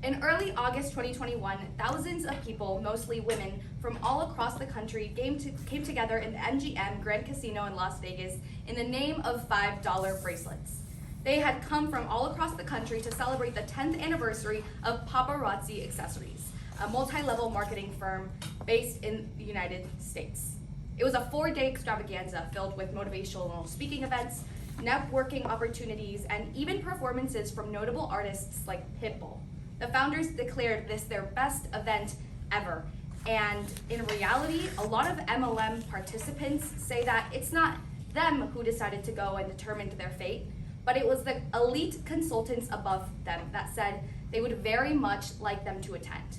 In early August 2021, thousands of people, mostly women, from all across the country came together in the MGM Grand Casino in Las Vegas in the name of $5 bracelets. They had come from all across the country to celebrate the 10th anniversary of Paparazzi Accessories, a multi-level marketing firm based in the United States. It was a 4-day extravaganza filled with motivational speaking events, networking opportunities, and even performances from notable artists like Pitbull. The founders declared this their best event ever. And in reality, a lot of MLM participants say that it's not them who decided to go and determined their fate, but it was the elite consultants above them that said they would very much like them to attend.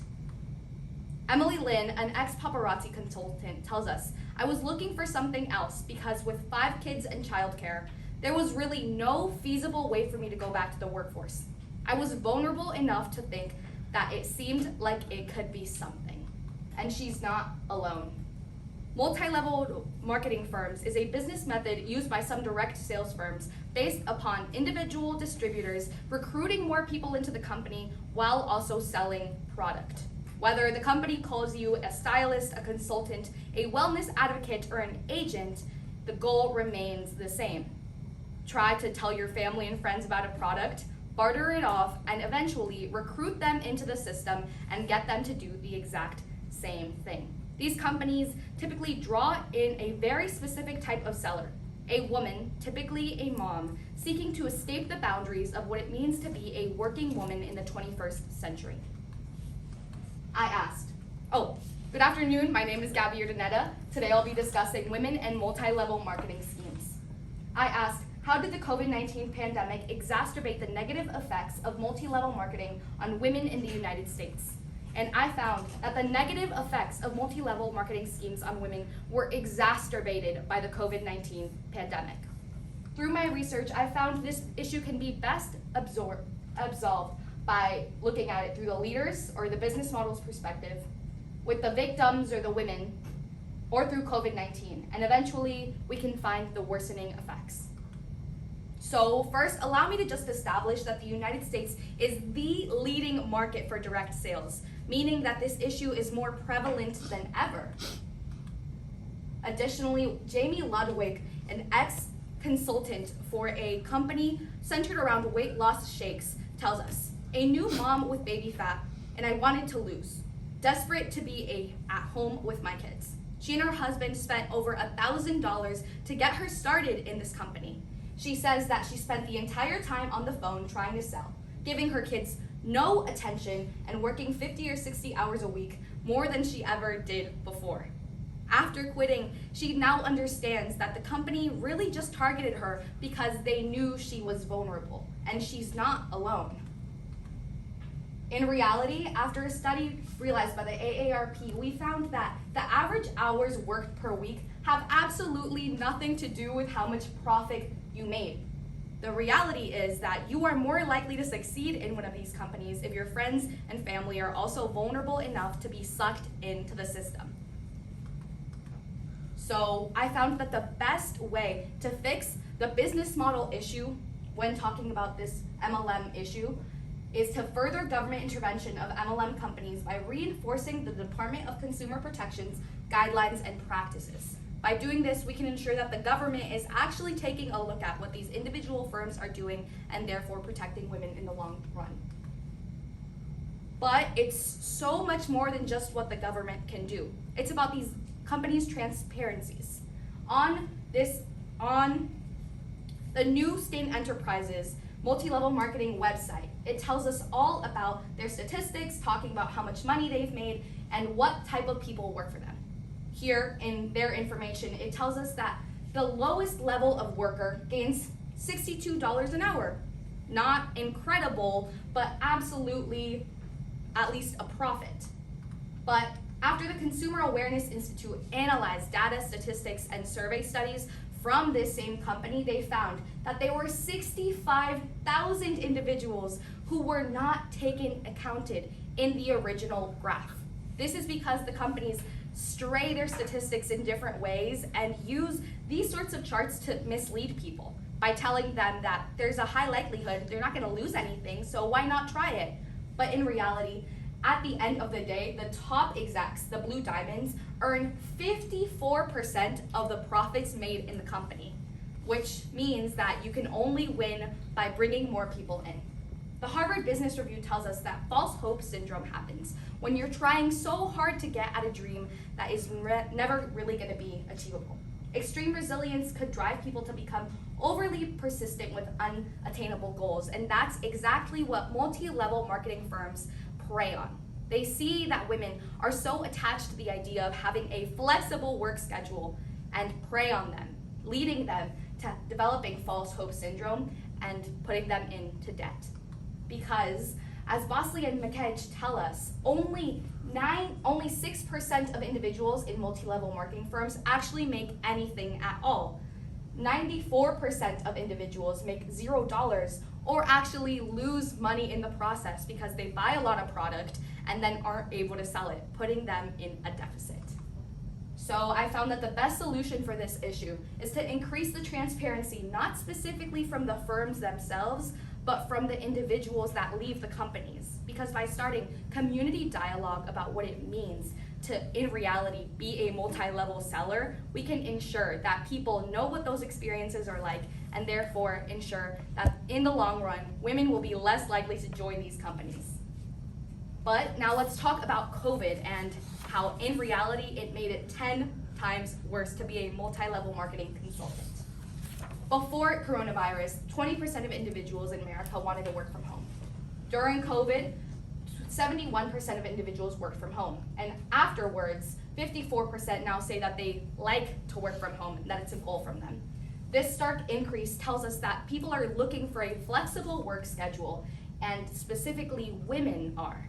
Emily Lynn, an ex-paparazzi consultant, tells us, "I was looking for something else because with 5 kids and childcare, there was really no feasible way for me to go back to the workforce. I was vulnerable enough to think that it seemed like it could be something." And she's not alone. Multi-level marketing firms is a business method used by some direct sales firms based upon individual distributors recruiting more people into the company while also selling product. Whether the company calls you a stylist, a consultant, a wellness advocate, or an agent, the goal remains the same. Try to tell your family and friends about a product, barter it off, and eventually recruit them into the system and get them to do the exact same thing. These companies typically draw in a very specific type of seller, a woman, typically a mom, seeking to escape the boundaries of what it means to be a working woman in the 21st century. I asked, good afternoon, my name is Gabby Urdaneta. Today I'll be discussing women and multi-level marketing schemes. I asked, how did the COVID-19 pandemic exacerbate the negative effects of multi-level marketing on women in the United States? And I found that the negative effects of multi-level marketing schemes on women were exacerbated by the COVID-19 pandemic. Through my research, I found this issue can be best absolved by looking at it through the leaders or the business model's perspective, with the victims or the women, or through COVID-19, and eventually we can find the worsening effects. So first, allow me to just establish that the United States is the leading market for direct sales, meaning that this issue is more prevalent than ever. Additionally, Jamie Ludwig, an ex-consultant for a company centered around weight loss shakes, tells us, "A new mom with baby fat, and I wanted to lose. Desperate to be at home with my kids. She and her husband spent over $1,000 to get her started in this company. She says that she spent the entire time on the phone trying to sell, giving her kids no attention and working 50 or 60 hours a week, more than she ever did before. After quitting, she now understands that the company really just targeted her because they knew she was vulnerable, and she's not alone." In reality, after a study realized by the AARP, we found that the average hours worked per week have absolutely nothing to do with how much profit you made. The reality is that you are more likely to succeed in one of these companies if your friends and family are also vulnerable enough to be sucked into the system. So I found that the best way to fix the business model issue when talking about this MLM issue is to further government intervention of MLM companies by reinforcing the Department of Consumer Protection's guidelines and practices. By doing this, we can ensure that the government is actually taking a look at what these individual firms are doing and therefore protecting women in the long run. But it's so much more than just what the government can do. It's about these companies' transparencies. On the New State Enterprises multi-level marketing website, it tells us all about their statistics, talking about how much money they've made and what type of people work for them. Here in their information, it tells us that the lowest level of worker gains $62 an hour. Not incredible, but absolutely at least a profit. But after the Consumer Awareness Institute analyzed data, statistics, and survey studies from this same company, they found that there were 65,000 individuals who were not accounted in the original graph. This is because the companies stray their statistics in different ways and use these sorts of charts to mislead people by telling them that there's a high likelihood they're not going to lose anything, so why not try it? But in reality, at the end of the day, the top execs, the blue diamonds, earn 54% of the profits made in the company, which means that you can only win by bringing more people in. The Harvard Business Review tells us that false hope syndrome happens when you're trying so hard to get at a dream that is never really going to be achievable. Extreme resilience could drive people to become overly persistent with unattainable goals, and that's exactly what multi-level marketing firms prey on. They see that women are so attached to the idea of having a flexible work schedule and prey on them, leading them to developing false hope syndrome and putting them into debt. Because, as Bosley and McKedge tell us, only 6% of individuals in multi-level marketing firms actually make anything at all. 94% of individuals make $0 or actually lose money in the process because they buy a lot of product and then aren't able to sell it, putting them in a deficit. So I found that the best solution for this issue is to increase the transparency, not specifically from the firms themselves, but from the individuals that leave the companies. Because by starting community dialogue about what it means to, in reality, be a multi-level seller, we can ensure that people know what those experiences are like, and therefore ensure that in the long run, women will be less likely to join these companies. But now let's talk about COVID and how in reality it made it 10 times worse to be a multi-level marketing consultant. Before coronavirus, 20% of individuals in America wanted to work from home. During COVID, 71% of individuals worked from home. And afterwards, 54% now say that they like to work from home and that it's a goal from them. This stark increase tells us that people are looking for a flexible work schedule, and specifically women are.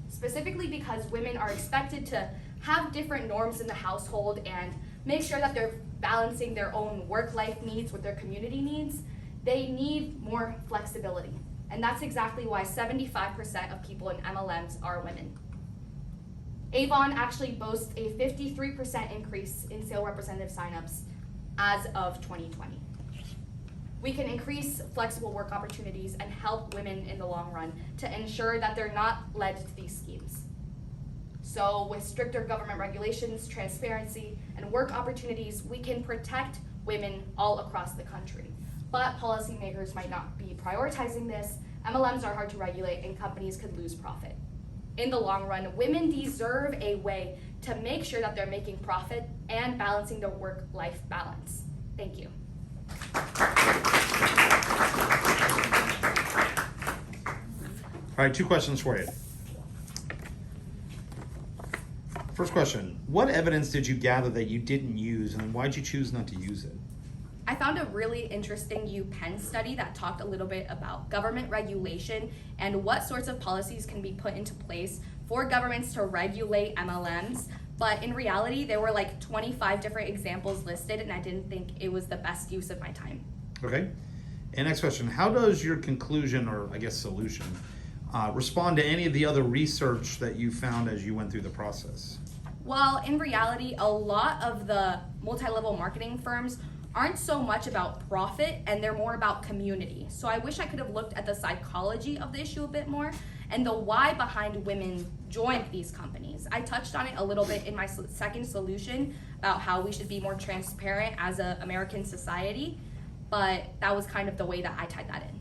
Specifically because women are expected to have different norms in the household and make sure that they're balancing their own work-life needs with their community needs. They need more flexibility. And that's exactly why 75% of people in MLMs are women. Avon actually boasts a 53% increase in sales representative signups as of 2020. We can increase flexible work opportunities and help women in the long run to ensure that they're not led to these schemes. So with stricter government regulations, transparency, and work opportunities, we can protect women all across the country. But policymakers might not be prioritizing this. MLMs are hard to regulate and companies could lose profit. In the long run, women deserve a way to make sure that they're making profit and balancing their work-life balance. Thank you. All right, 2 questions for you. First question, what evidence did you gather that you didn't use, and why'd you choose not to use it? I found a really interesting UPenn study that talked a little bit about government regulation and what sorts of policies can be put into place for governments to regulate MLMs. But in reality, there were like 25 different examples listed, and I didn't think it was the best use of my time. Okay. And next question, how does your conclusion, or I guess solution, respond to any of the other research that you found as you went through the process? Well, in reality, a lot of the multi-level marketing firms aren't so much about profit, and they're more about community. So I wish I could have looked at the psychology of the issue a bit more and the why behind women joined these companies. I touched on it a little bit in my second solution about how we should be more transparent as an American society, but that was kind of the way that I tied that in.